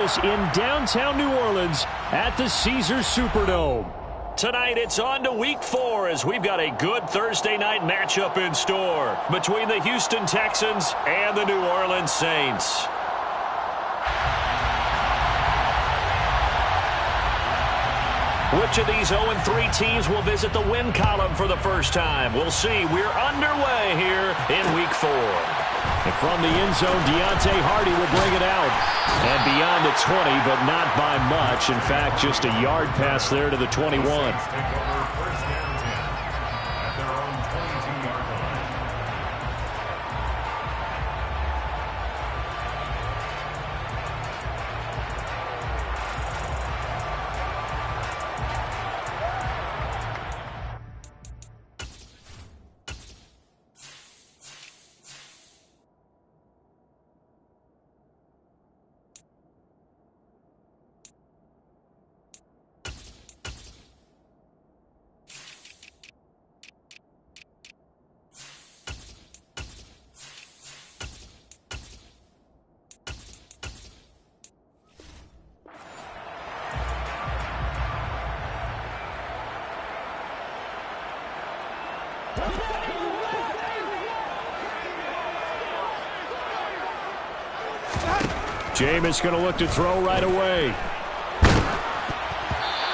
In downtown New Orleans at the Caesars Superdome. Tonight it's on to week 4 as we've got a good Thursday night matchup in store between the Houston Texans and the New Orleans Saints. Which of these 0-3 teams will visit the win column for the first time? We'll see. We're underway here in week 4. And from the end zone, Deontay Hardy will bring it out. And beyond the 20, but not by much. In fact, just a yard pass there to the 21. Jameis going to look to throw right away.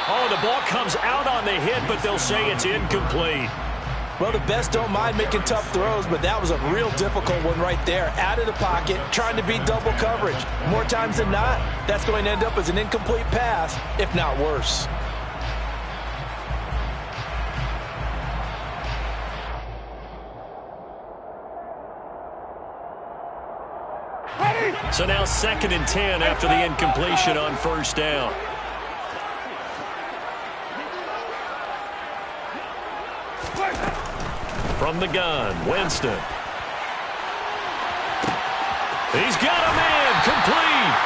Oh, the ball comes out on the hit, but they'll say it's incomplete. Well, the best don't mind making tough throws, but that was a real difficult one right there. Out of the pocket, trying to beat double coverage. More times than not, that's going to end up as an incomplete pass, if not worse. So now 2nd and 10 after the incompletion on first down. From the gun, Winston. He's got a man, complete.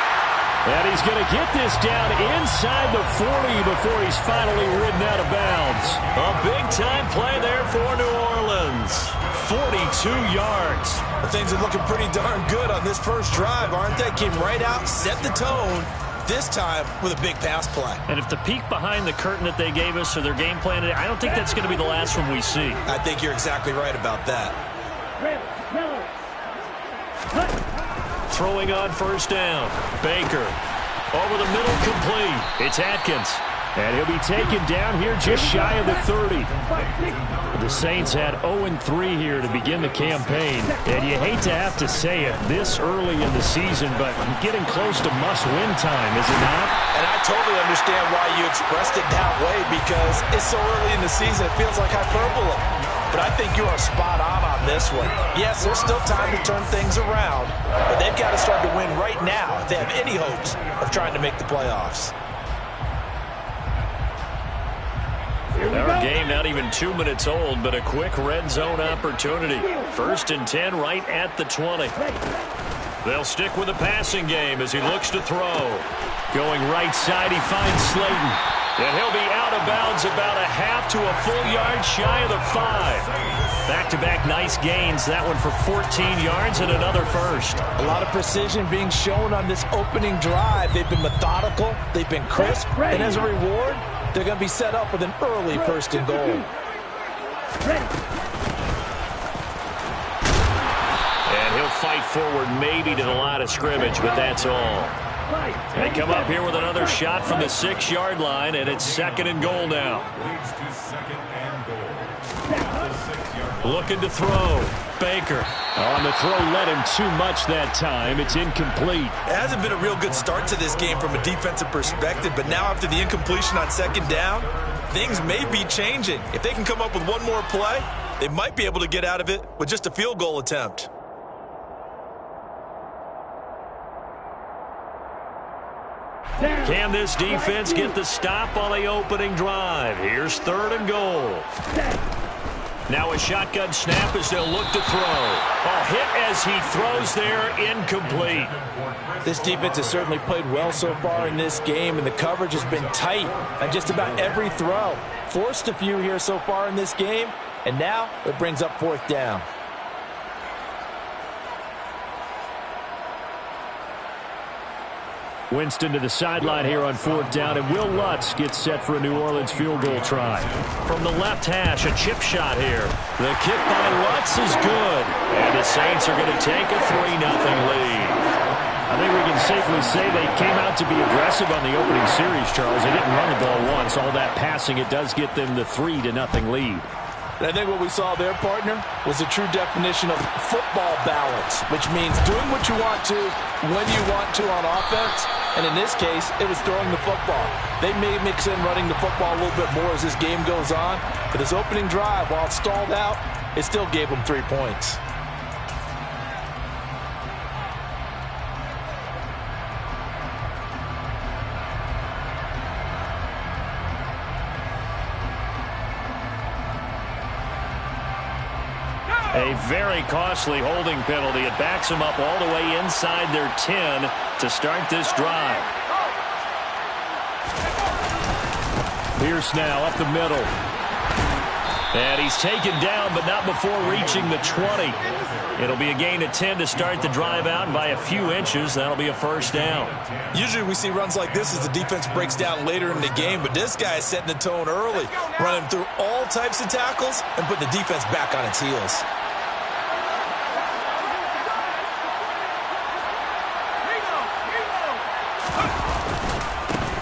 And he's going to get this down inside the 40 before he's finally ridden out of bounds. A big-time play there for New Orleans. 42 yards. Things are looking pretty darn good on this first drive, aren't they? Came right out, set the tone, this time with a big pass play. And if the peek behind the curtain that they gave us or their game plan, I don't think that's going to be the last one we see. I think you're exactly right about that. Throwing on first down. Baker. Over the middle, complete. It's Atkins. And he'll be taken down here just shy of the 30. The Saints had 0-3 here to begin the campaign. And you hate to have to say it this early in the season, but getting close to must-win time, is it not? And I totally understand why you expressed it that way, because it's so early in the season, it feels like hyperbole. But I think you are spot on this one. Yes, there's still time to turn things around, but they've got to start to win right now if they have any hopes of trying to make the playoffs. Our game not even 2 minutes old, but a quick red zone opportunity. 1st and 10 right at the 20. They'll stick with the passing game as he looks to throw. Going right side, he finds Slayton. And he'll be out of bounds about a half to a full yard shy of the 5. Back-to-back nice gains. That one for 14 yards and another first. A lot of precision being shown on this opening drive. They've been methodical. They've been crisp. And as a reward, they're going to be set up with an early 1st and goal. And he'll fight forward maybe to the line of scrimmage, but that's all. They come up here with another shot from the 6-yard line, and it's 2nd and goal now. Looking to throw. Baker. On the throw, led him too much that time. It's incomplete. It hasn't been a real good start to this game from a defensive perspective, but now after the incompletion on 2nd down, things may be changing. If they can come up with one more play, they might be able to get out of it with just a field goal attempt. Can this defense get the stop on the opening drive? Here's 3rd and goal. Now a shotgun snap as they'll look to throw. Oh, hit as he throws there, incomplete. This defense has certainly played well so far in this game, and the coverage has been tight on just about every throw. Forced a few here so far in this game, and now it brings up 4th down. Winston to the sideline here on 4th down, and Will Lutz gets set for a New Orleans field goal try. From the left hash, a chip shot here. The kick by Lutz is good. And the Saints are going to take a 3-0 lead. I think we can safely say they came out to be aggressive on the opening series, Charles. They didn't run the ball once. All that passing, it does get them the 3-0 lead. And I think what we saw there, partner, was a true definition of football balance, which means doing what you want to, when you want to on offense. And in this case, it was throwing the football. They may mix in running the football a little bit more as this game goes on. But this opening drive, while it stalled out, it still gave them 3 points. A very costly holding penalty. It backs them up all the way inside their 10 to start this drive. Pierce now up the middle. And he's taken down, but not before reaching the 20. It'll be a gain of 10 to start the drive out, and by a few inches, that'll be a first down. Usually we see runs like this as the defense breaks down later in the game, but this guy is setting the tone early, running through all types of tackles and putting the defense back on its heels.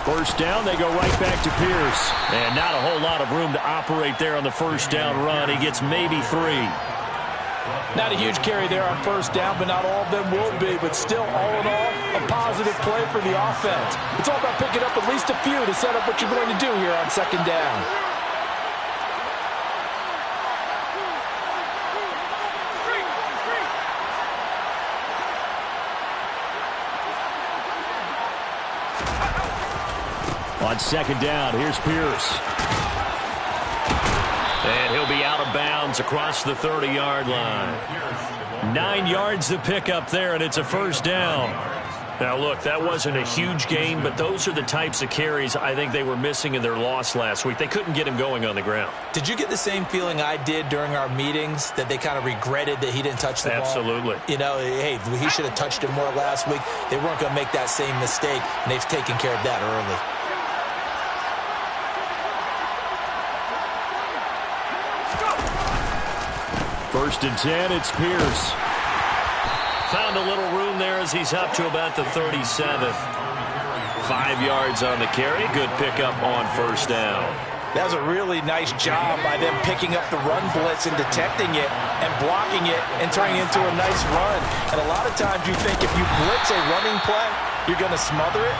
First down, they go right back to Pierce. And not a whole lot of room to operate there on the first down run. He gets maybe 3. Not a huge carry there on first down, but not all of them will be. But still, all in all, a positive play for the offense. It's all about picking up at least a few to set up what you're going to do here on second down. On second down, here's Pierce. And he'll be out of bounds across the 30-yard line. 9 yards to pick up there, and it's a first down. Now, look, that wasn't a huge gain, but those are the types of carries I think they were missing in their loss last week. They couldn't get him going on the ground. Did you get the same feeling I did during our meetings, that they kind of regretted that he didn't touch the ball? Absolutely. You know, hey, he should have touched it more last week. They weren't going to make that same mistake, and they've taken care of that early. First and 10, it's Pierce. Found a little room there as he's up to about the 37. 5 yards on the carry. Good pickup on first down. That was a really nice job by them picking up the run blitz and detecting it and blocking it and turning it into a nice run. And a lot of times you think if you blitz a running play, you're going to smother it.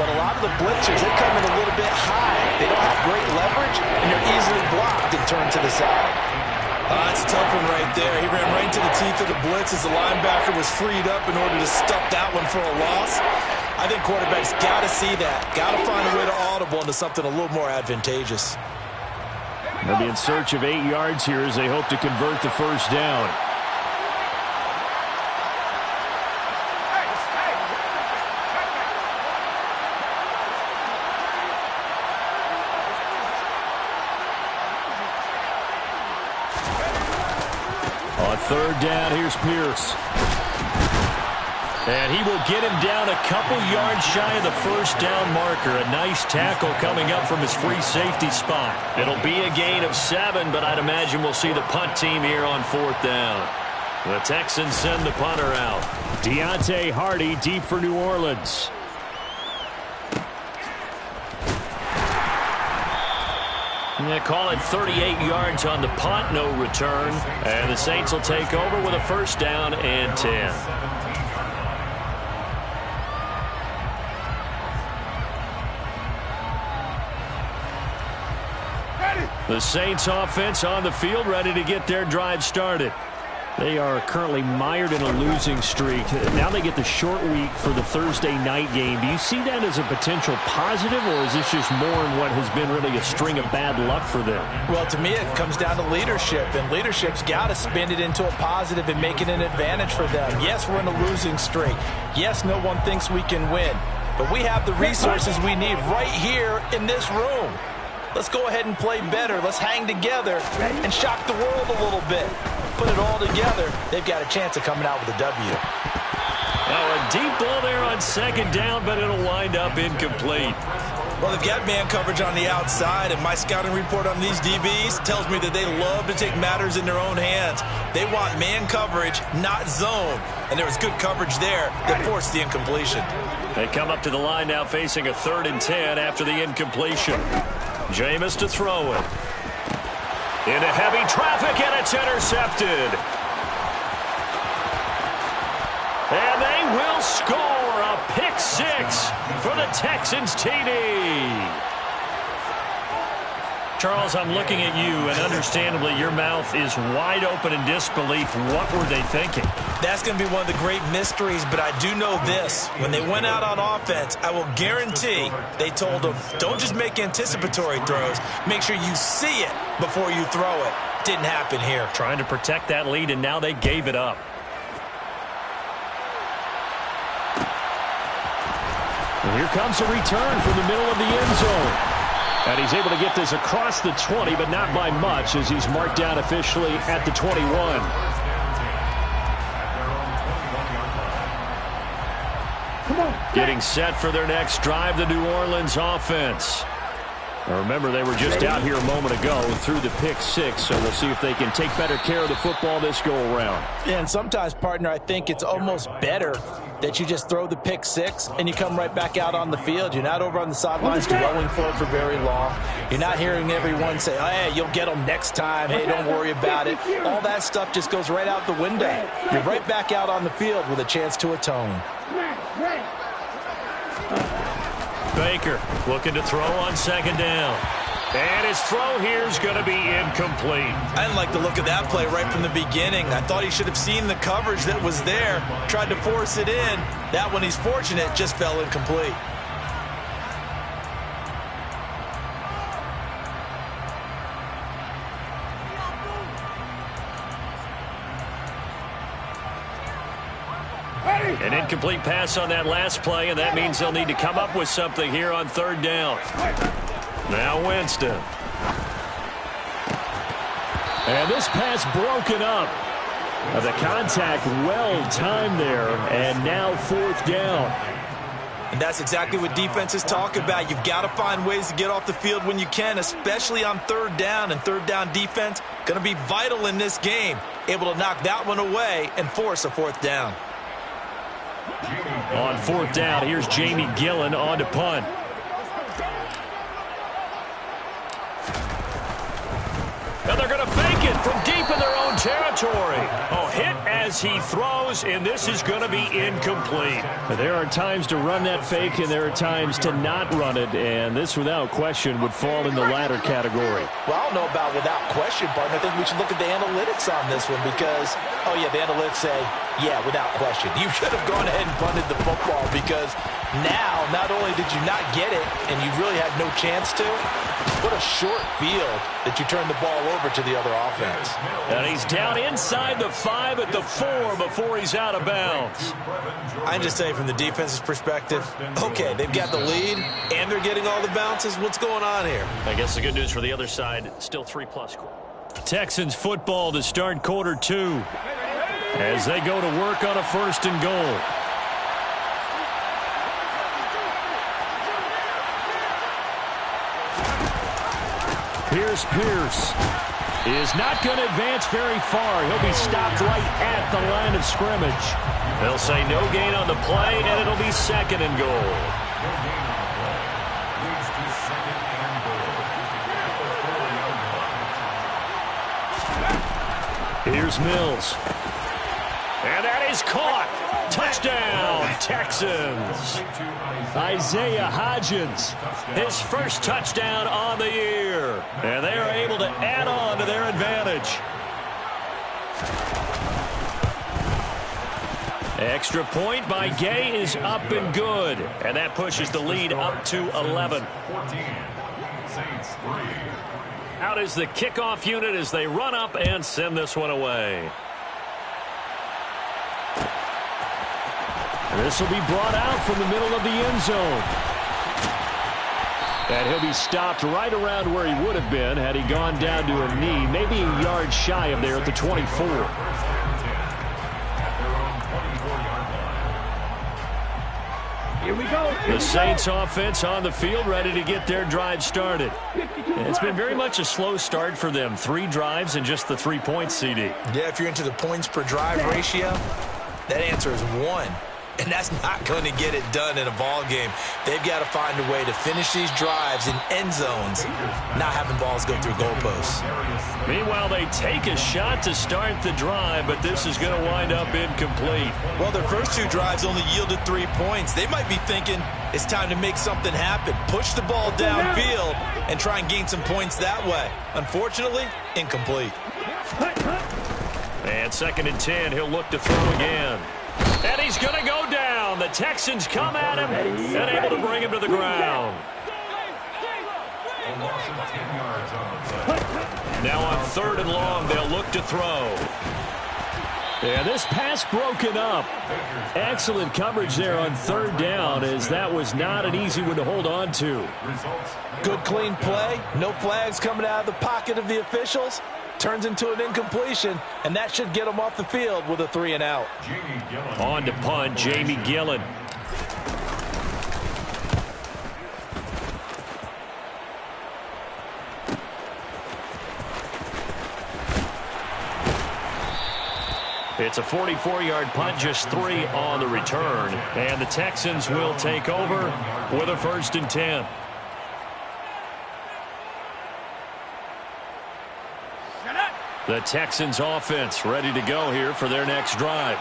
But a lot of the blitzers, they come in a little bit high. They don't have great leverage, and they're easily blocked and turned to the side. That's a tough one right there. He ran right into the teeth of the blitz as the linebacker was freed up in order to stuff that one for a loss. I think quarterbacks got to see that. Got to find a way to audible into something a little more advantageous. They'll be in search of 8 yards here as they hope to convert the first down. On third down, here's Pierce. And he will get him down a couple yards shy of the first down marker. A nice tackle coming up from his free safety spot. It'll be a gain of 7, but I'd imagine we'll see the punt team here on fourth down. The Texans send the punter out. Deontay Hardy deep for New Orleans. They call it 38 yards on the punt, no return. And the Saints will take over with a first down and 10. The Saints offense on the field, ready to get their drive started. They are currently mired in a losing streak. Now they get the short week for the Thursday night game. Do you see that as a potential positive, or is this just more in what has been really a string of bad luck for them? Well, to me, it comes down to leadership, and leadership's got to spin it into a positive and make it an advantage for them. Yes, we're in a losing streak. Yes, no one thinks we can win, but we have the resources we need right here in this room. Let's go ahead and play better. Let's hang together and shock the world a little bit. Put it all together, they've got a chance of coming out with a W. Oh, a deep ball there on second down, but it'll wind up incomplete. Well, they've got man coverage on the outside, and my scouting report on these DBs tells me that they love to take matters in their own hands. They want man coverage, not zone. And there was good coverage there that forced the incompletion. They come up to the line now facing a 3rd and 10 after the incompletion. Jameis to throw it. Into heavy traffic, and it's intercepted. And they will score a pick 6 for the Texans TD. Charles, I'm looking at you, and understandably your mouth is wide open in disbelief. What were they thinking? That's going to be one of the great mysteries, but I do know this. When they went out on offense, I will guarantee they told them, don't just make anticipatory throws. Make sure you see it before you throw it. Didn't happen here. Trying to protect that lead, and now they gave it up. And here comes a return from the middle of the end zone. And he's able to get this across the 20, but not by much, as he's marked down officially at the 21. Getting set for their next drive, the New Orleans offense. Now remember, they were just out here a moment ago through the pick 6, so we'll see if they can take better care of the football this go-around. Yeah, and sometimes, partner, I think it's almost better that you just throw the pick 6 and you come right back out on the field. You're not over on the sidelines dwelling for it for very long. You're not hearing everyone say, oh, hey, you'll get them next time. Hey, don't worry about it. All that stuff just goes right out the window. You're right back out on the field with a chance to atone. Baker looking to throw on 2nd down. And his throw here is going to be incomplete. I didn't like the look of that play right from the beginning. I thought he should have seen the coverage that was there, tried to force it in. That one, he's fortunate, just fell incomplete. An incomplete pass on that last play, and that means they'll need to come up with something here on 3rd down. Now Winston. And this pass broken up. The contact well timed there, and now 4th down. And that's exactly what defenses talk about. You've got to find ways to get off the field when you can, especially on 3rd down. And 3rd down defense going to be vital in this game. Able to knock that one away and force a 4th down. On 4th down, here's Jamie Gillen on to punt. And they're going to fake it from deep in their own territory. Oh, hit as he throws, and this is going to be incomplete. There are times to run that fake, and there are times to not run it, and this, without question, would fall in the latter category. Well, I don't know about without question, partner. I think we should look at the analytics on this one because, oh, yeah, the analytics say, yeah, without question. You should have gone ahead and punted the football because now, not only did you not get it, and you really had no chance to, what a short field that you turn the ball over to the other offense. And he's down inside the 5 at the 4 before he's out of bounds. I'm just saying from the defense's perspective, okay, they've got the lead, and they're getting all the bounces. What's going on here? I guess the good news for the other side, still 3+ Texans football to start quarter 2 as they go to work on a 1st and goal. Pierce is not going to advance very far. He'll be stopped right at the line of scrimmage. They'll say no gain on the play, and it'll be 2nd and goal. Here's Mills. And that is caught. Touchdown, Texans. Isaiah Hodgins. His first touchdown on the year. And they are able to add on to their advantage. Extra point by Gay is up and good. And that pushes the lead up to 11. Out is the kickoff unit as they run up and send this one away. This will be brought out from the middle of the end zone. And he'll be stopped right around where he would have been had he gone down to a knee, maybe a yard shy of there at the 24. The Saints offense on the field, ready to get their drive started. It's been very much a slow start for them. 3 drives and just the 3 points, CD. Yeah, if you're into the points per drive ratio, that answer is 1. And that's not going to get it done in a ball game. They've got to find a way to finish these drives in end zones, not having balls go through goalposts. Meanwhile, they take a shot to start the drive, but this is going to wind up incomplete. Well, their first 2 drives only yielded 3 points. They might be thinking it's time to make something happen. Push the ball downfield and try and gain some points that way. Unfortunately, incomplete. And 2nd and 10, he'll look to throw again. And he's going to go down. The Texans come at him and able to bring him to the ground. Now on 3rd and long, they'll look to throw. Yeah, this pass broken up. Excellent coverage there on 3rd down, as that was not an easy one to hold on to. Good, clean play. No flags coming out of the pocket of the officials. Turns into an incompletion, and that should get them off the field with a 3 and out. On to punt, Jamie Gillen. It's a 44-yard punt, just 3 on the return. And the Texans will take over with a 1st and 10. The Texans offense ready to go here for their next drive.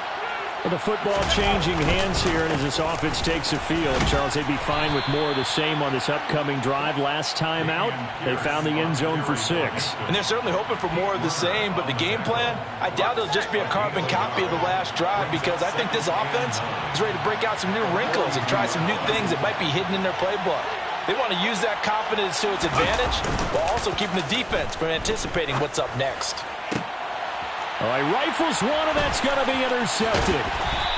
Well, the football changing hands here, and as this offense takes the field, Charles, they'd be fine with more of the same on this upcoming drive. Last time out, they found the end zone for 6. And they're certainly hoping for more of the same, but the game plan, I doubt it'll just be a carbon copy of the last drive, because I think this offense is ready to break out some new wrinkles and try some new things that might be hidden in their playbook. They want to use that confidence to its advantage while also keeping the defense from anticipating what's up next. All right, rifles one, and that's going to be intercepted.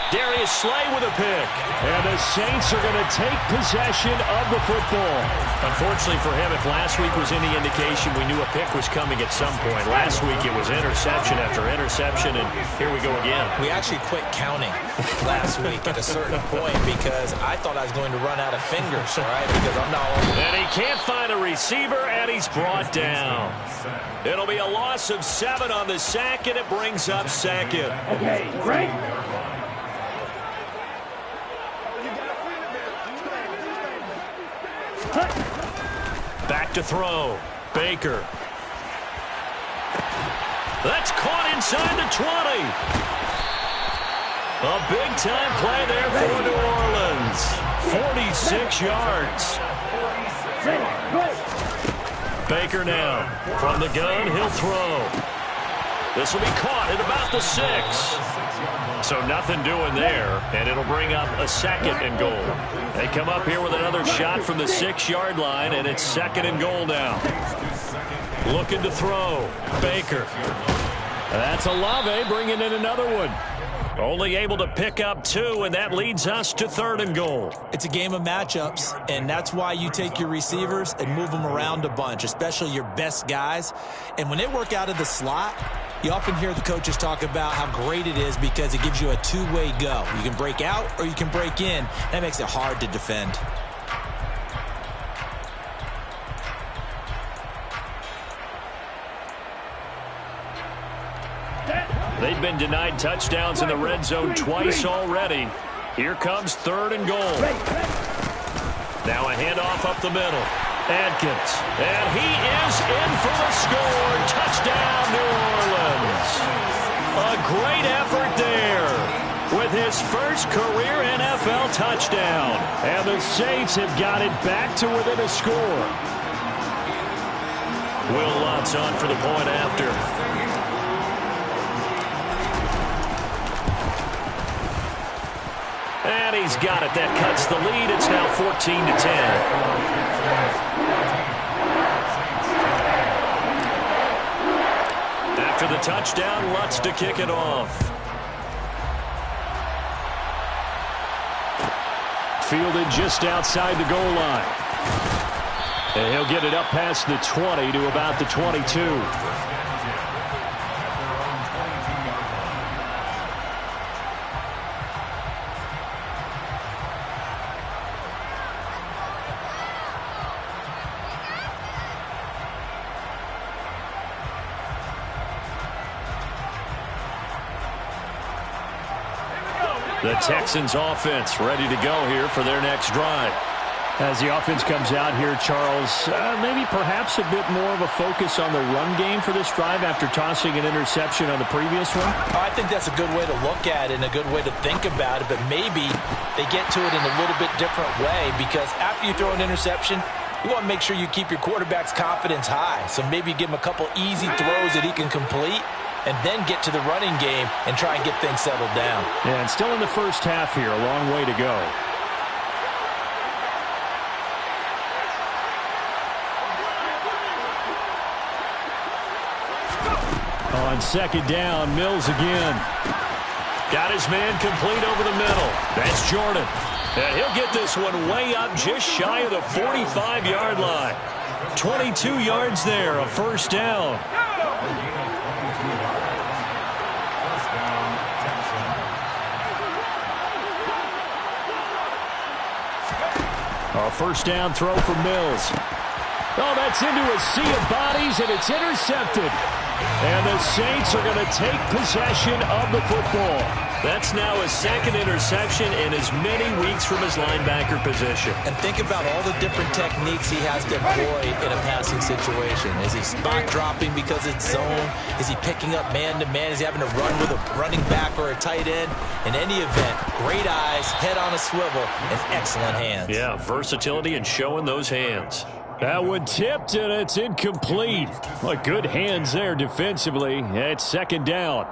Darius Slay with a pick. And the Saints are going to take possession of the football. Unfortunately for him, if last week was any indication, we knew a pick was coming at some point. Last week it was interception after interception, and here we go again. We actually quit counting last week at a certain point because I thought I was going to run out of fingers, all right, because I'm not all... And he can't find a receiver, and he's brought down. It'll be a loss of 7 on the sack, and it brings up 2nd. Okay, great. Back to throw. Baker. That's caught inside the 20. A big-time play there for New Orleans. 46 yards. Baker now. From the gun, he'll throw. This will be caught at about the 6. So nothing doing there, and it'll bring up a 2nd and goal. They come up here with another shot from the 6-yard line, and it's 2nd and goal now. Looking to throw. Baker. That's Olave bringing in another one. Only able to pick up 2, and that leads us to 3rd and goal. It's a game of matchups, and that's why you take your receivers and move them around a bunch, especially your best guys. And when they work out of the slot, you often hear the coaches talk about how great it is because it gives you a 2-way go. You can break out or you can break in. That makes it hard to defend. They've been denied touchdowns in the red zone twice already. Here comes 3rd and goal. Now a handoff up the middle. Adkins. And he is in for the score. Touchdown, New Orleans. A great effort there with his first career NFL touchdown. And the Saints have got it back to within a score. Will Lutz on for the point after. And he's got it. That cuts the lead. It's now 14-10. After the touchdown, Lutz to kick it off. Fielded just outside the goal line. And he'll get it up past the 20 to about the 22. The Texans offense ready to go here for their next drive. As the offense comes out here, Charles, maybe perhaps a bit more of a focus on the run game for this drive after tossing an interception on the previous one? I think that's a good way to look at it and a good way to think about it, but maybe they get to it in a little bit different way, because after you throw an interception, you want to make sure you keep your quarterback's confidence high. So maybe give him a couple easy throws that he can complete, and then get to the running game and try and get things settled down. Yeah, and still in the first half here, a long way to go. On second down, Mills again. Got his man complete over the middle. That's Jordan. And he'll get this one way up just shy of the 45-yard line. 22 yards there, a first down. A first down throw for Mills. Oh, that's into a sea of bodies, and it's intercepted. And the Saints are going to take possession of the football. That's now his second interception in as many weeks from his linebacker position. And think about all the different techniques he has to employ in a passing situation. Is he spot dropping because it's zone? Is he picking up man-to-man? Is he having to run with a running back or a tight end? In any event, great eyes, head on a swivel, and excellent hands. Yeah, versatility and showing those hands. That one tipped, and it's incomplete. Well, good hands there defensively. It's second down.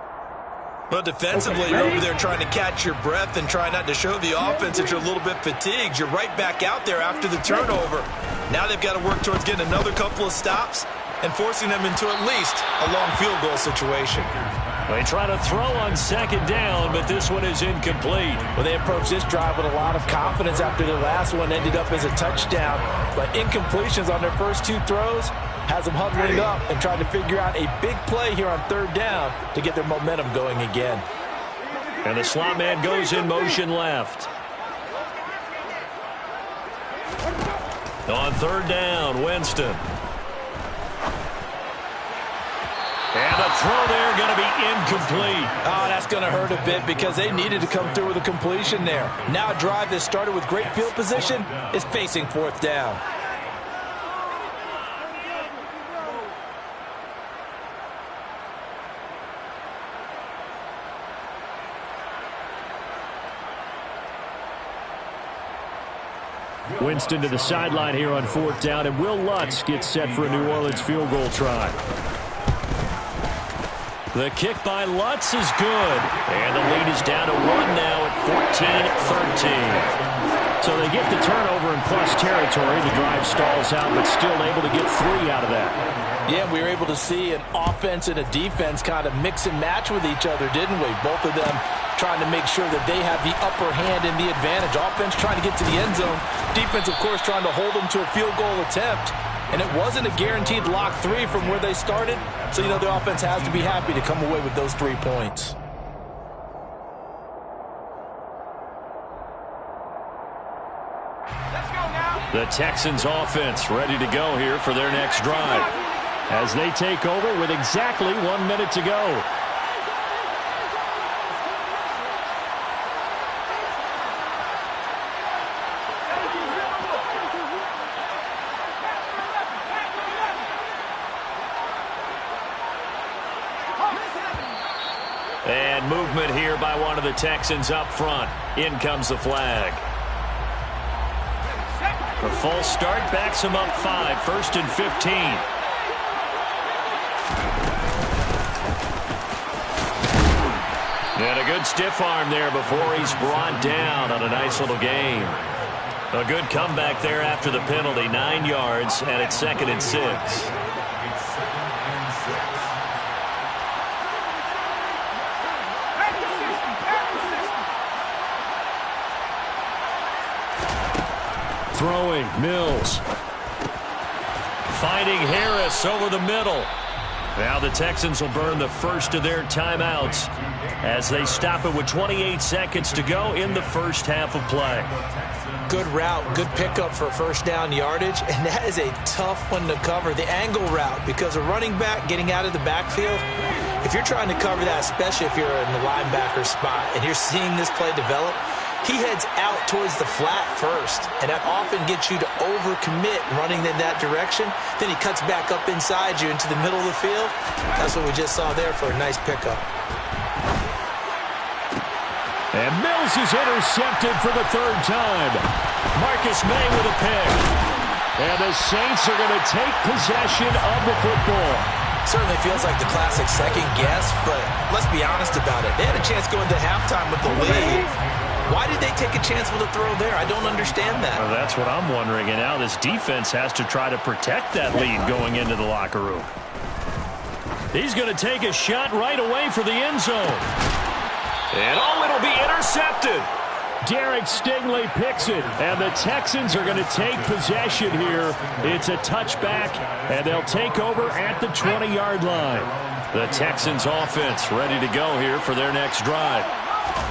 Well, defensively, you're over there trying to catch your breath and try not to show the offense that you're a little bit fatigued. You're right back out there after the turnover. Now they've got to work towards getting another couple of stops and forcing them into at least a long field goal situation. They try to throw on second down, but this one is incomplete. Well, they approached this drive with a lot of confidence after the last one ended up as a touchdown. But incompletions on their first two throws has them huddling up and trying to figure out a big play here on third down to get their momentum going again. And the slot man goes in motion left. On third down, Winston. And the throw there going to be incomplete. Oh, that's going to hurt a bit because they needed to come through with a completion there. Now a drive that started with great field position is facing fourth down. Winston to the sideline here on fourth down, and Will Lutz gets set for a New Orleans field goal try. The kick by Lutz is good. And the lead is down to one now at 14-13. So they get the turnover in plus territory. The drive stalls out, but still able to get 3 out of that. Yeah, we were able to see an offense and a defense kind of mix and match with each other, didn't we? Both of them trying to make sure that they have the upper hand and the advantage. Offense trying to get to the end zone. Defense, of course, trying to hold them to a field goal attempt. And it wasn't a guaranteed lock 3 from where they started. So, you know, the offense has to be happy to come away with those 3 points. Let's go now. The Texans offense ready to go here for their next drive. As they take over with exactly 1 minute to go. And movement here by one of the Texans up front. In comes the flag. The false start backs him up 5, 1st and 15. And a good stiff arm there before he's brought down on a nice little game. A good comeback there after the penalty, 9 yards, and it's 2nd and 6. Throwing, Mills. Finding Harris over the middle. Now the Texans will burn the first of their timeouts as they stop it with 28 seconds to go in the first half of play. Good route, good pickup for first down yardage, and that is a tough one to cover, the angle route, because a running back getting out of the backfield, if you're trying to cover that, especially if you're in the linebacker spot and you're seeing this play develop, he heads out towards the flat first, and that often gets you to overcommit running in that direction. Then he cuts back up inside you into the middle of the field. That's what we just saw there for a nice pickup. And Mills is intercepted for the third time. Marcus May with a pick. And the Saints are going to take possession of the football. Certainly feels like the classic second guess, but let's be honest about it. They had a chance going to halftime with the lead. Why did they take a chance with a throw there? I don't understand that. Well, that's what I'm wondering. And now this defense has to try to protect that lead going into the locker room. He's going to take a shot right away for the end zone. And it'll be intercepted. Derek Stingley picks it, and the Texans are going to take possession here. It's a touchback, and they'll take over at the 20-yard line. The Texans offense ready to go here for their next drive.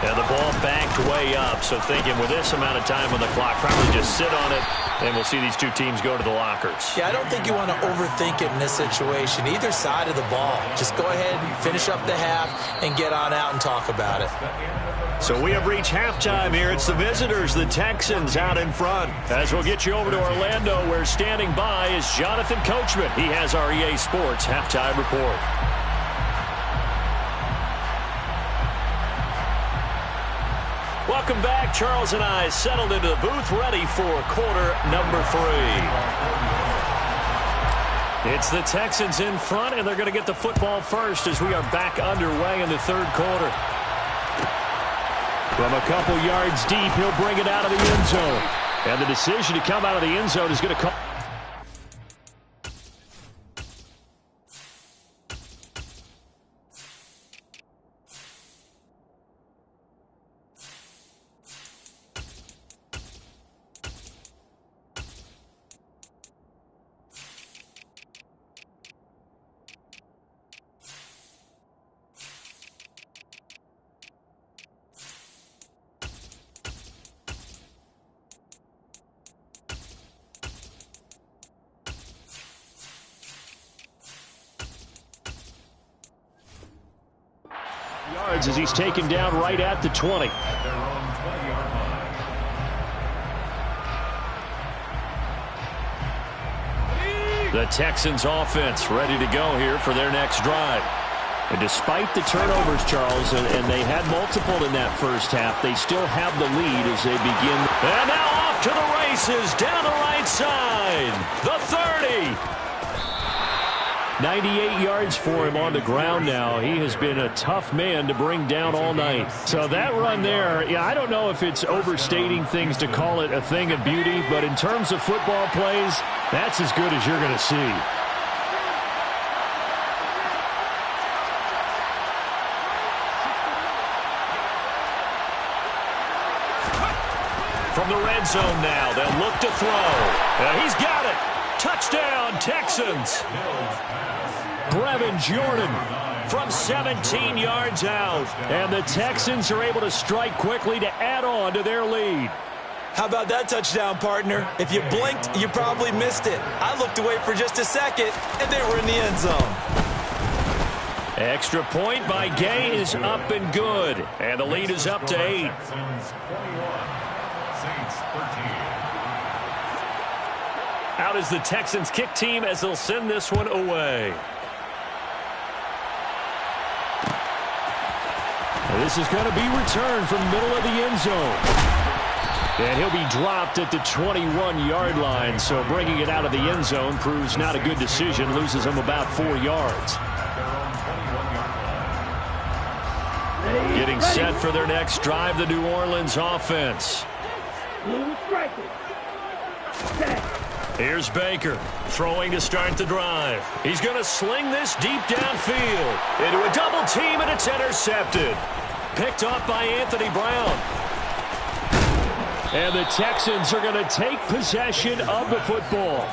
And the ball backed way up, so thinking with this amount of time on the clock, probably just sit on it, and we'll see these two teams go to the lockers. Yeah, I don't think you want to overthink it in this situation. Either side of the ball. Just go ahead and finish up the half and get on out and talk about it. So we have reached halftime here. It's the visitors, the Texans, out in front. As we'll get you over to Orlando, where standing by is Jonathan Coachman. He has our EA Sports halftime report. Welcome back. Charles and I settled into the booth, ready for quarter number 3. It's the Texans in front, and they're going to get the football first as we are back underway in the third quarter. From a couple yards deep, he'll bring it out of the end zone. And the decision to come out of the end zone is going to come. Yards as he's taken down right at the 20. The Texans offense ready to go here for their next drive. And despite the turnovers, Charles, and they had multiple in that first half, they still have the lead as they begin. And now off to the races down the right side. The 30. 98 yards for him on the ground now. He has been a tough man to bring down all night. So that run there, yeah, I don't know if it's overstating things to call it a thing of beauty, but in terms of football plays, that's as good as you're going to see. From the red zone now, they'll look to throw. He's got it. Touchdown, Texans. Brevin Jordan from 17 yards out. And the Texans are able to strike quickly to add on to their lead. How about that touchdown, partner? If you blinked, you probably missed it. I looked away for just a second, and they were in the end zone. Extra point by Gay is up and good. And the lead is up to 8. Out is the Texans kick team as they'll send this one away. This is going to be returned from middle of the end zone. And he'll be dropped at the 21-yard line, so bringing it out of the end zone proves not a good decision, loses him about 4 yards. Getting set for their next drive, the New Orleans offense. Here's Baker throwing to start the drive. He's going to sling this deep downfield into a double team, and it's intercepted. Picked off by Anthony Brown. And the Texans are going to take possession of the football.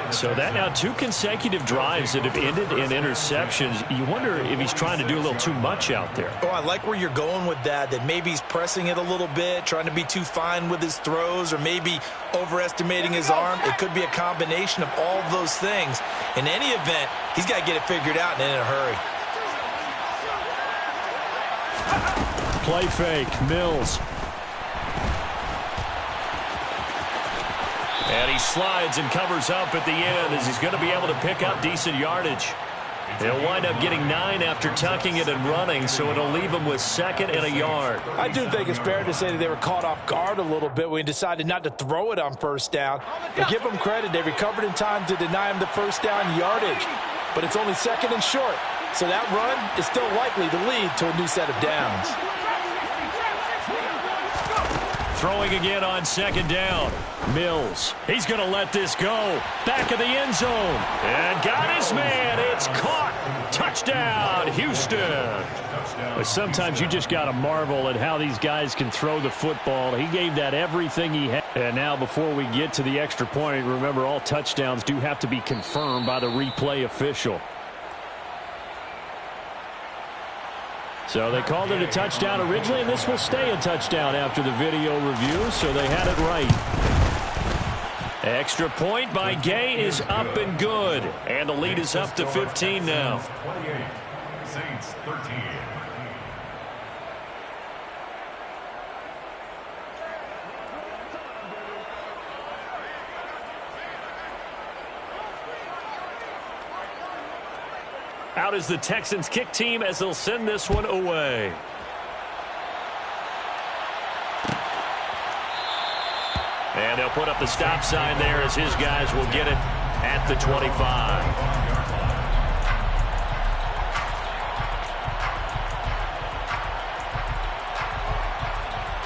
So that now 2 consecutive drives that have ended in interceptions. You wonder if he's trying to do a little too much out there. Oh, I like where you're going with that maybe he's pressing it a little bit, trying to be too fine with his throws, or maybe overestimating his arm. It could be a combination of all of those things. In any event, he's got to get it figured out and in a hurry. Play fake, Mills. And he slides and covers up at the end as he's going to be able to pick up decent yardage. He'll wind up getting 9 after tucking it and running, so it'll leave him with 2nd and a yard. I do think it's fair to say that they were caught off guard a little bit when he decided not to throw it on 1st down. But give them credit. They recovered in time to deny him the 1st down yardage. But it's only 2nd and short, so that run is still likely to lead to a new set of downs. Throwing again on 2nd down. Mills. He's going to let this go. Back of the end zone. And got his man. It's caught. Touchdown, Houston. But sometimes you just got to marvel at how these guys can throw the football. He gave that everything he had. And now before we get to the extra point, remember all touchdowns do have to be confirmed by the replay official. So they called it a touchdown originally, and this will stay a touchdown after the video review, so they had it right. Extra point by Gay is up and good. And the lead is up to 15 now. 28, Saints 13. Out is the Texans kick team as they'll send this one away. And they'll put up the stop sign there as his guys will get it at the 25.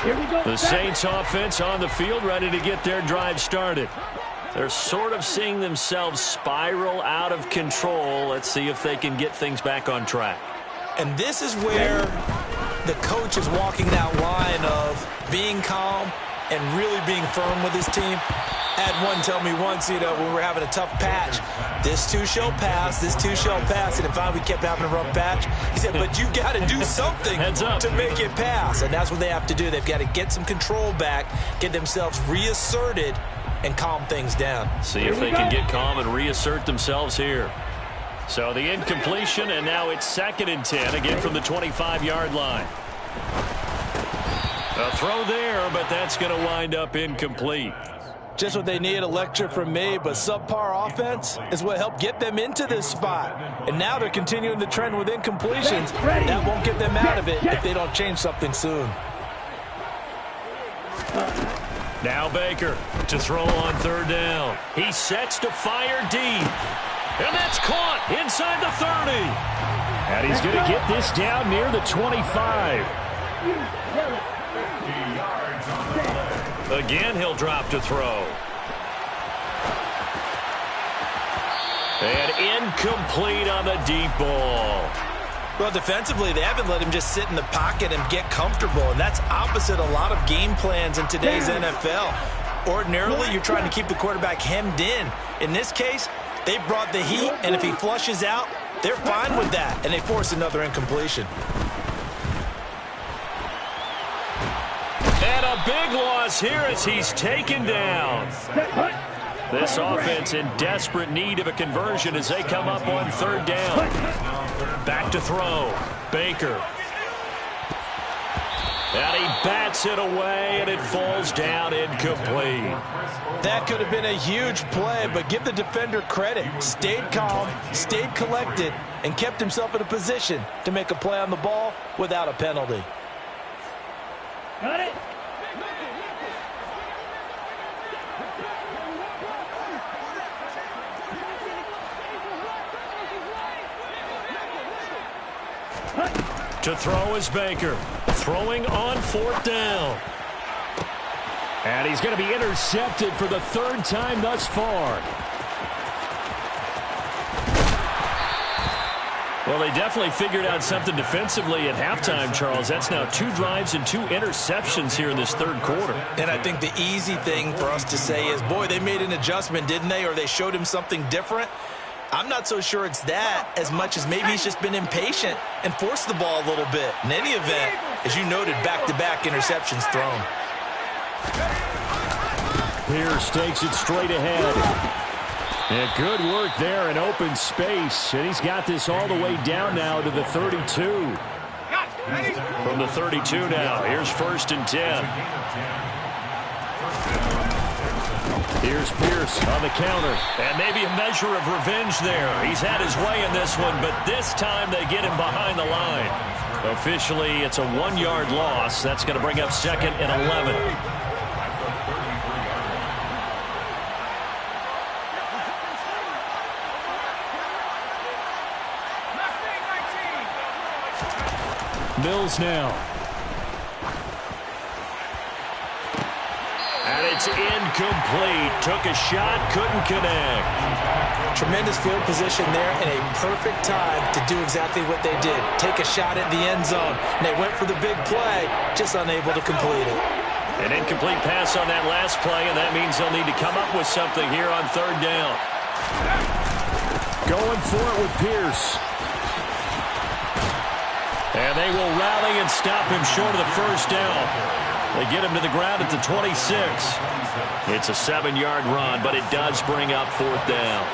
Here we go. The Saints offense on the field ready to get their drive started. They're sort of seeing themselves spiral out of control. Let's see if they can get things back on track. And this is where the coach is walking that line of being calm and really being firm with his team. I had one tell me once, when we were having a tough patch, this too shall pass, this too shall pass. And finally we kept having a rough patch. He said, but you got to do something to make it pass. And that's what they have to do. They've got to get some control back, get themselves reasserted, and calm things down. See if they can get calm and reassert themselves here. So the incompletion, and now it's 2nd and 10, again from the 25-yard line. A throw there, but that's going to wind up incomplete. Just what they need, a lecture from me, but subpar offense is what helped get them into this spot. And now they're continuing the trend with incompletions. That won't get them out of it if they don't change something soon. Now Baker to throw on 3rd down. He sets to fire deep. And that's caught inside the 30. And he's going to get this down near the 25. Again, he'll drop to throw. And incomplete on the deep ball. Well, defensively, they haven't let him just sit in the pocket and get comfortable, and that's opposite a lot of game plans in today's NFL. Ordinarily, you're trying to keep the quarterback hemmed in. In this case, they brought the heat, and if he flushes out, they're fine with that, and they force another incompletion. And a big loss here as he's taken down. This offense in desperate need of a conversion as they come up on 3rd down. Back to throw. Baker. And he bats it away, and it falls down incomplete. That could have been a huge play, but give the defender credit. Stayed calm, stayed collected, and kept himself in a position to make a play on the ball without a penalty. Got it. To throw is Baker. Throwing on 4th down. And he's going to be intercepted for the 3rd time thus far. Well, they definitely figured out something defensively at halftime, Charles. That's now 2 drives and 2 interceptions here in this third quarter. And I think the easy thing for us to say is, boy, they made an adjustment, didn't they? Or they showed him something different. I'm not so sure it's that as much as maybe he's just been impatient and forced the ball a little bit. In any event, as you noted, back-to-back interceptions thrown. Pierce takes it straight ahead. And good work there in open space. And he's got this all the way down now to the 32. From the 32 now, here's 1st and 10. Here's Pierce on the counter. And maybe a measure of revenge there. He's had his way in this one, but this time they get him behind the line. Officially, it's a 1-yard loss. That's going to bring up 2nd and 11. Mills now. And it's incomplete. Took a shot, couldn't connect. Tremendous field position there and a perfect time to do exactly what they did. Take a shot at the end zone. And they went for the big play, just unable to complete it. An incomplete pass on that last play, and that means they'll need to come up with something here on 3rd down. Going for it with Pierce. And they will rally and stop him short of the 1st down. They get him to the ground at the 26. It's a 7-yard run, but it does bring up 4th down.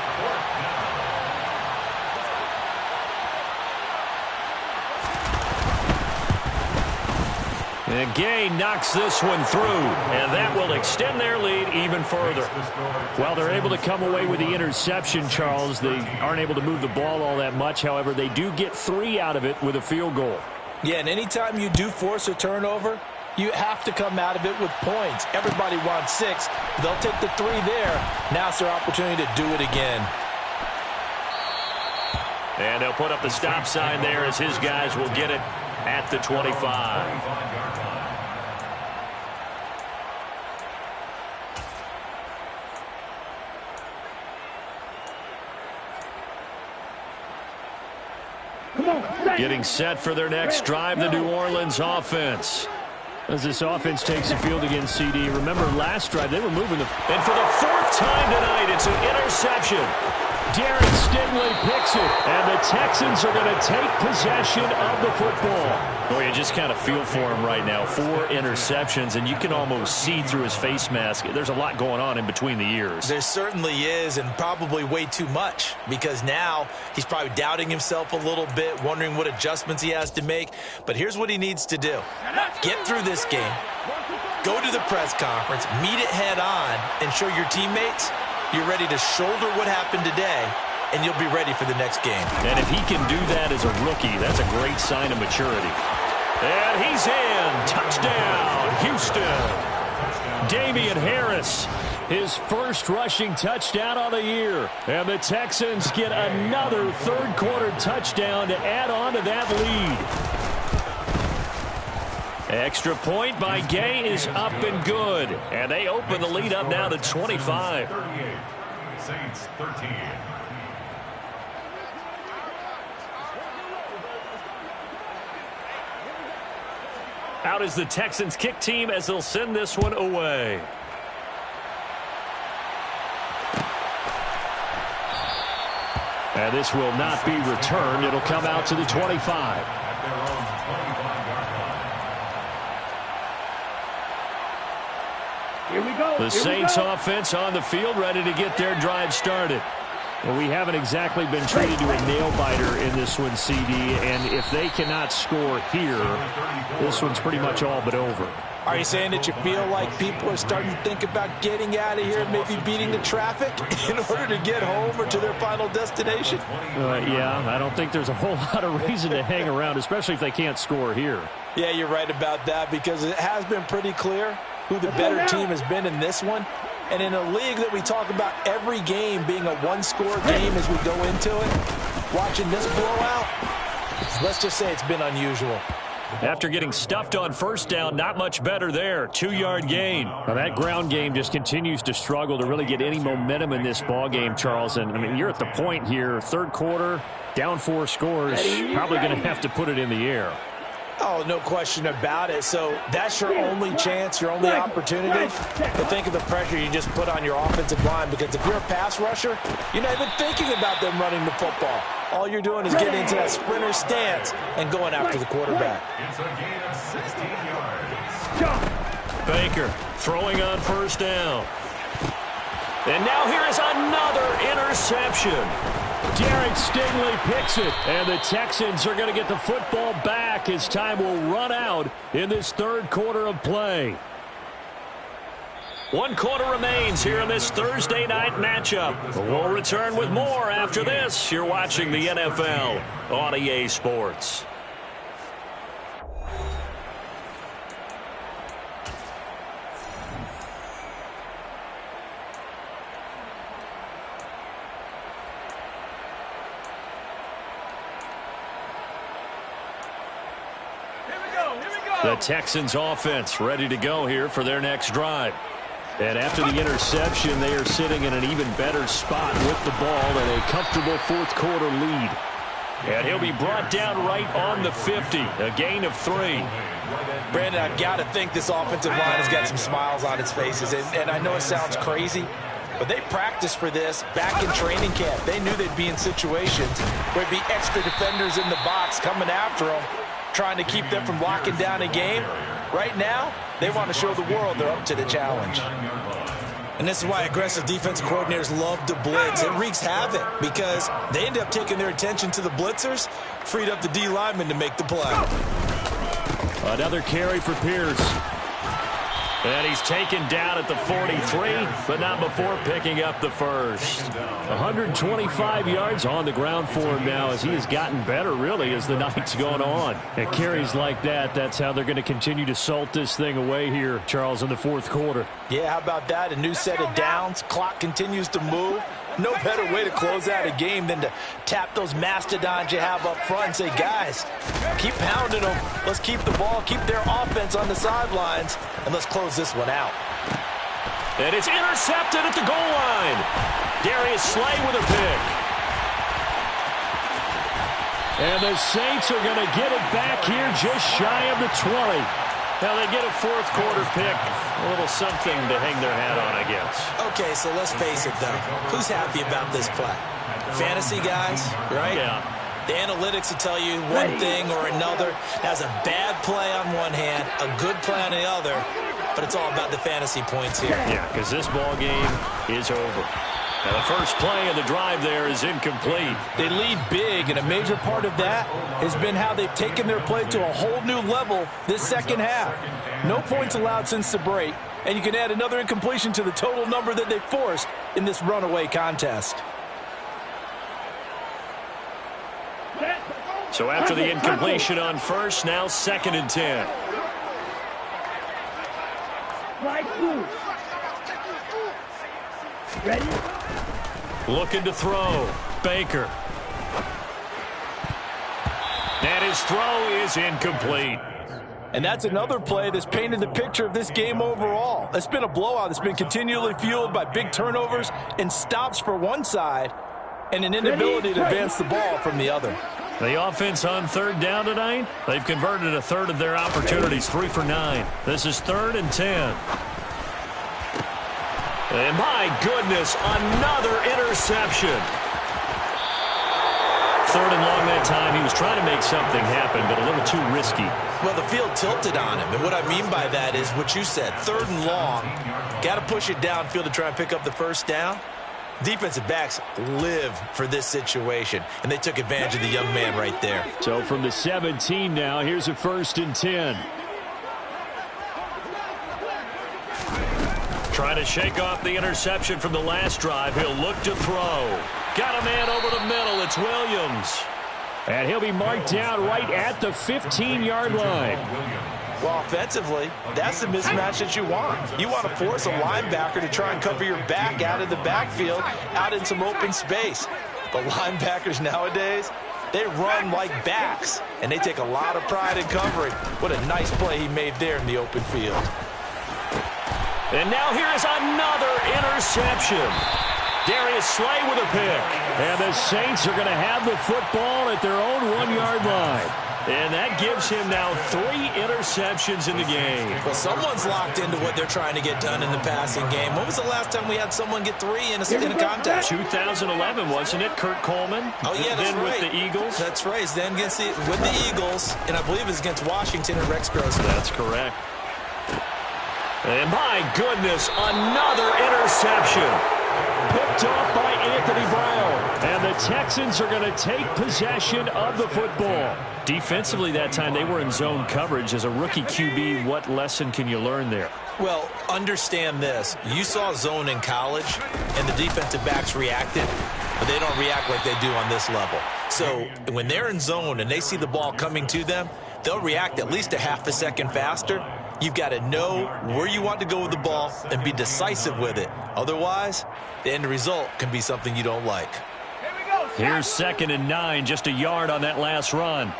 And Gay knocks this one through, and that will extend their lead even further. While they're able to come away with the interception, Charles, they aren't able to move the ball all that much. However, they do get 3 out of it with a field goal. Yeah, and anytime you do force a turnover, you have to come out of it with points. Everybody wants 6. They'll take the 3 there. Now it's their opportunity to do it again. And they'll put up the stop sign there as his guys will get it at the 25. Getting set for their next drive, the New Orleans offense. As this offense takes the field against CD. Remember last drive, they were moving the... And for the 4th time tonight, it's an interception. Darren Stingley picks it, and the Texans are going to take possession of the football. Boy, you just kind of feel for him right now. 4 interceptions, and you can almost see through his face mask. There's a lot going on in between the ears. There certainly is, and probably way too much, because now he's probably doubting himself a little bit, wondering what adjustments he has to make. But here's what he needs to do. Get through this game, go to the press conference, meet it head on, and show your teammates you're ready to shoulder what happened today, and you'll be ready for the next game. And if he can do that as a rookie, that's a great sign of maturity. And he's in. Touchdown, Houston. Damian Harris, his first rushing touchdown on the year. And the Texans get another 3rd quarter touchdown to add on to that lead. Extra point by Gay is up and good. And they open the lead up now to 25. 38. Saints 13. Out is the Texans kick team as they'll send this one away. And this will not be returned. It'll come out to the 25. The Saints offense on the field, ready to get their drive started. Well, we haven't exactly been treated to a nail-biter in this one, CD, and if they cannot score here, this one's pretty much all but over. Are you saying that you feel like people are starting to think about getting out of here, maybe beating the traffic in order to get home or to their final destination? Yeah, I don't think there's a whole lot of reason to hang around, especially if they can't score here. Yeah, you're right about that, because it has been pretty clear who the better team has been in this one. And in a league that we talk about every game being a one-score game as we go into it, watching this blowout, let's just say it's been unusual. After getting stuffed on first down, not much better there. 2-yard gain. Now that ground game just continues to struggle to really get any momentum in this ball game, Charles. And I mean, you're at the point here, third quarter, down 4 scores, probably going to have to put it in the air. Oh, no question about it. So that's your only chance, your only opportunity. But think of the pressure you just put on your offensive line, because if you're a pass rusher, you're not even thinking about them running the football. All you're doing is getting into that sprinter stance and going after the quarterback. It's a gain of 16 yards. Baker throwing on first down. And now here is another interception. Derek Stingley picks it, and the Texans are going to get the football back as time will run out in this third quarter of play. 1 quarter remains here in this Thursday night matchup. We'll return with more after this. You're watching the NFL on EA Sports. The Texans offense ready to go here for their next drive. And after the interception, they are sitting in an even better spot with the ball and a comfortable fourth quarter lead. And he'll be brought down right on the 50, a gain of 3. Brandon, I've got to think this offensive line has got some smiles on its faces. And I know it sounds crazy, but they practiced for this back in training camp. They knew they'd be in situations where there'd be extra defenders in the box coming after them, trying to keep them from locking down a game. Right now, they want to show the world they're up to the challenge. And this is why aggressive defensive coordinators love to blitz. It wreaks havoc because they end up taking their attention to the blitzers, freed up the D lineman to make the play. Another carry for Pierce. And he's taken down at the 43, but not before picking up the first. 125 yards on the ground for him now as he has gotten better, really, as the night's gone on. And carries like that, that's how they're going to continue to salt this thing away here, Charles, in the fourth quarter. Yeah, how about that? A new set of downs. Clock continues to move. No better way to close out a game than to tap those mastodons you have up front and say, guys, keep pounding them. Let's keep the ball, keep their offense on the sidelines, and let's close this one out. And it's intercepted at the goal line. Darius Slay with a pick. And the Saints are going to get it back here just shy of the 20. Now they get a fourth quarter pick. A little something to hang their hat on, I guess. Okay, so let's face it, though. Who's happy about this play? Fantasy guys, right? Yeah. The analytics will tell you one thing or another. That's a bad play on one hand, a good play on the other, but it's all about the fantasy points here. Yeah, because this ball game is over. Now the first play of the drive there is incomplete. They lead big, and a major part of that has been how they've taken their play to a whole new level this second half. No points allowed since the break, and you can add another incompletion to the total number that they forced in this runaway contest. So after the incompletion on first, now 2nd and 10. Ready? Looking to throw. Baker. And his throw is incomplete. And that's another play that's painted the picture of this game overall. It's been a blowout that's been continually fueled by big turnovers and stops for one side and an inability to advance the ball from the other. The offense on third down tonight, they've converted a third of their opportunities, 3 for 9. This is 3rd and 10. And my goodness, another interception. 3rd and long that time. He was trying to make something happen, but a little too risky. Well, the field tilted on him, and what I mean by that is what you said, 3rd and long. Got to push it downfield to try and pick up the first down. Defensive backs live for this situation, and they took advantage of the young man right there. So from the 17 now, here's a 1st and 10. Trying to shake off the interception from the last drive. He'll look to throw. Got a man over the middle. It's Williams. And he'll be marked down right at the 15-yard line. Well, offensively, that's the mismatch that you want. You want to force a linebacker to try and cover your back out of the backfield, out in some open space. But linebackers nowadays, They run like backs, and they take a lot of pride in covering. What a nice play he made there in the open field. And now here is another interception. Darius Slay with a pick. And the Saints are going to have the football at their own 1-yard line. And that gives him now 3 interceptions in the game. Well, someone's locked into what they're trying to get done in the passing game. When was the last time we had someone get 3 in a contest? 2011, wasn't it? Kurt Coleman. Oh, yeah, that's then right. with the Eagles. That's right. Then with the Eagles, and I believe it's against Washington and Rex Grossman. That's correct. And my goodness, another interception. Picked off by Anthony Brown. And the Texans are going to take possession of the football. Defensively that time, they were in zone coverage. As a rookie QB, what lesson can you learn there? Well, understand this. You saw zone in college, and the defensive backs reacted, but they don't react like they do on this level. So when they're in zone and they see the ball coming to them, they'll react at least a half a second faster. You've got to know where you want to go with the ball and be decisive with it. Otherwise, the end result can be something you don't like. Here's 2nd and 9, just a yard on that last run.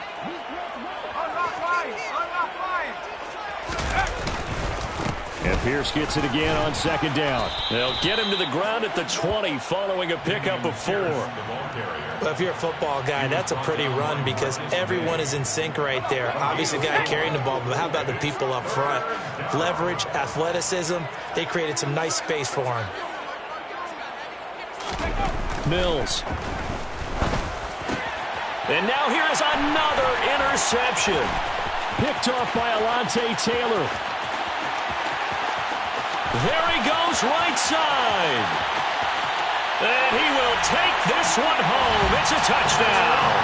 And Pierce gets it again on 2nd down. They'll get him to the ground at the 20 following a pickup of 4. Well, if you're a football guy, that's a pretty run because everyone is in sync right there. Obviously, the guy carrying the ball, but how about the people up front? Leverage, athleticism, they created some nice space for him. Mills. And now here is another interception. Picked off by Alontae Taylor. There he goes, right side. And he will take this one home. It's a touchdown.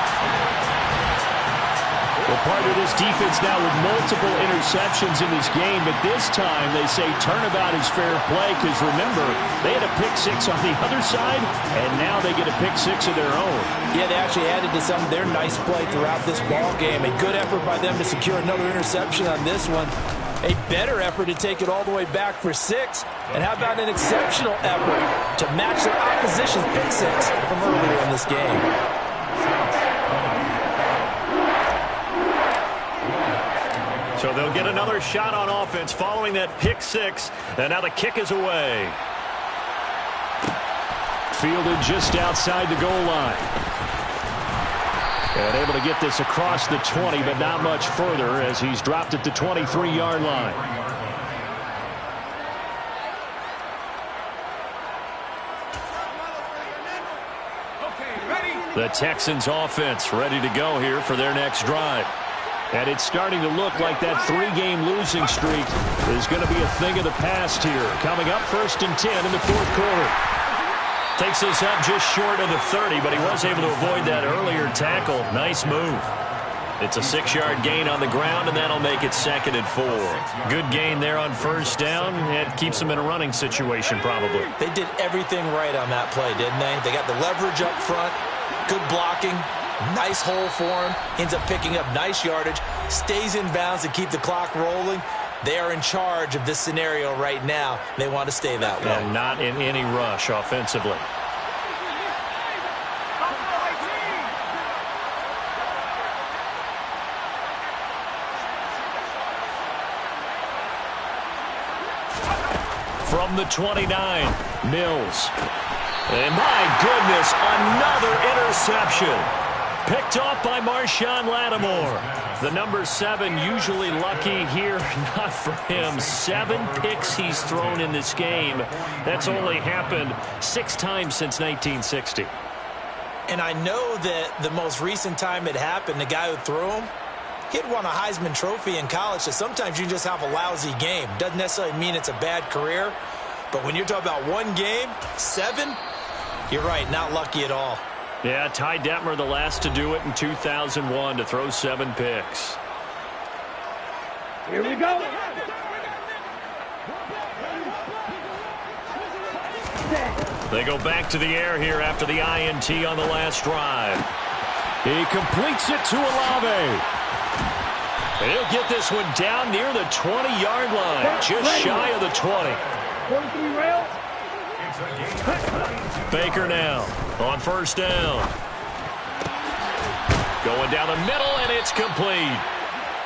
Well, part of this defense now with multiple interceptions in this game, but this time they say turnabout is fair play because, remember, they had a pick 6 on the other side, and now they get a pick 6 of their own. Yeah, they actually added to some of their nice play throughout this ball game. A good effort by them to secure another interception on this one. A better effort to take it all the way back for 6. And how about an exceptional effort to match their opposition's pick 6 from earlier in this game? So they'll get another shot on offense following that pick 6. And now the kick is away. Fielded just outside the goal line. And able to get this across the 20, but not much further as he's dropped at the 23-yard line. The Texans offense ready to go here for their next drive. And it's starting to look like that 3-game losing streak is going to be a thing of the past here. Coming up 1st and 10 in the 4th quarter. Takes this up just short of the 30, but he was able to avoid that earlier tackle. Nice move. It's a 6-yard gain on the ground, and that'll make it 2nd and 4. Good gain there on 1st down. It keeps them in a running situation probably. They did everything right on that play, didn't they? They got the leverage up front, good blocking, nice hole for him, ends up picking up nice yardage, stays in bounds to keep the clock rolling. They are in charge of this scenario right now. They want to stay that way. And not in any rush offensively. From the 29, Mills. And my goodness, another interception. Picked off by Marshawn Lattimore. The number 7 usually lucky here. Not for him. 7 picks he's thrown in this game. That's only happened 6 times since 1960. And I know that the most recent time it happened, the guy who threw him, he had won a Heisman Trophy in college, so sometimes you just have a lousy game. Doesn't necessarily mean it's a bad career. But when you're talking about one game, 7, you're right, not lucky at all. Yeah, Ty Detmer, the last to do it in 2001, to throw 7 picks. Here we go. They go back to the air here after the INT on the last drive. He completes it to Olave. He'll get this one down near the 20-yard line, just shy of the 20. 43 rail. Baker now on 1st down. Going down the middle, and it's complete.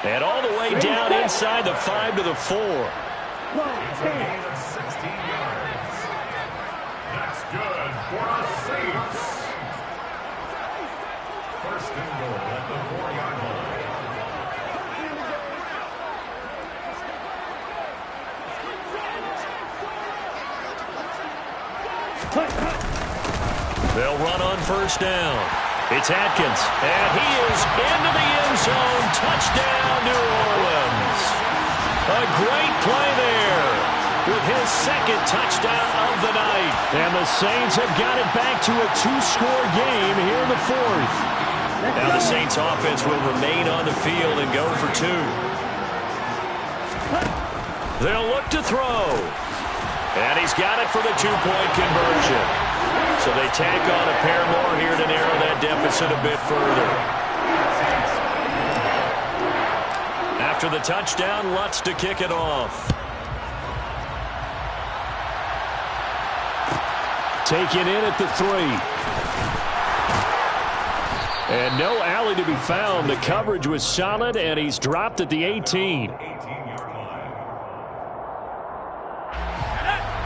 And all the way down inside the 5 to the 4. He's a gain of 16 yards. That's good for the Saints. First and goal at the 4-yard line. They'll run on first down. It's Atkins, and he is into the end zone. Touchdown, New Orleans. A great play there with his second touchdown of the night. And the Saints have got it back to a 2-score game here in the 4th. Now the Saints offense will remain on the field and go for 2. They'll look to throw. And he's got it for the 2-point conversion. So they tack on a pair more here to narrow that deficit a bit further. After the touchdown, Lutz to kick it off. Taken in at the 3. And no alley to be found. The coverage was solid, and he's dropped at the 18. 18-yard line.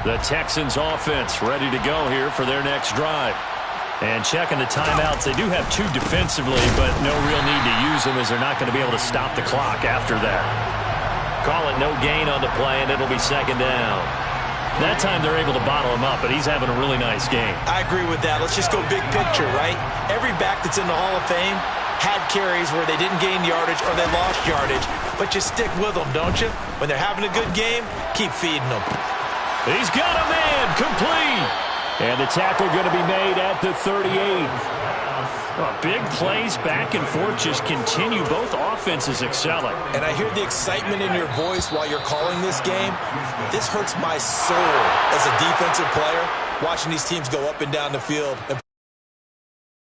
The Texans offense ready to go here for their next drive. And checking the timeouts, they do have 2 defensively, but no real need to use them as they're not going to be able to stop the clock after that. Call it no gain on the play, and it'll be second down. That time they're able to bottle him up, but he's having a really nice game. I agree with that. Let's just go big picture, right? Every back that's in the Hall of Fame had carries where they didn't gain yardage or they lost yardage, but you stick with them, don't you? When they're having a good game, keep feeding them. He's got a man, complete. And the tackle going to be made at the 38. Big plays back and forth just continue. Both offenses excelling. And I hear the excitement in your voice while you're calling this game. This hurts my soul as a defensive player, watching these teams go up and down the field.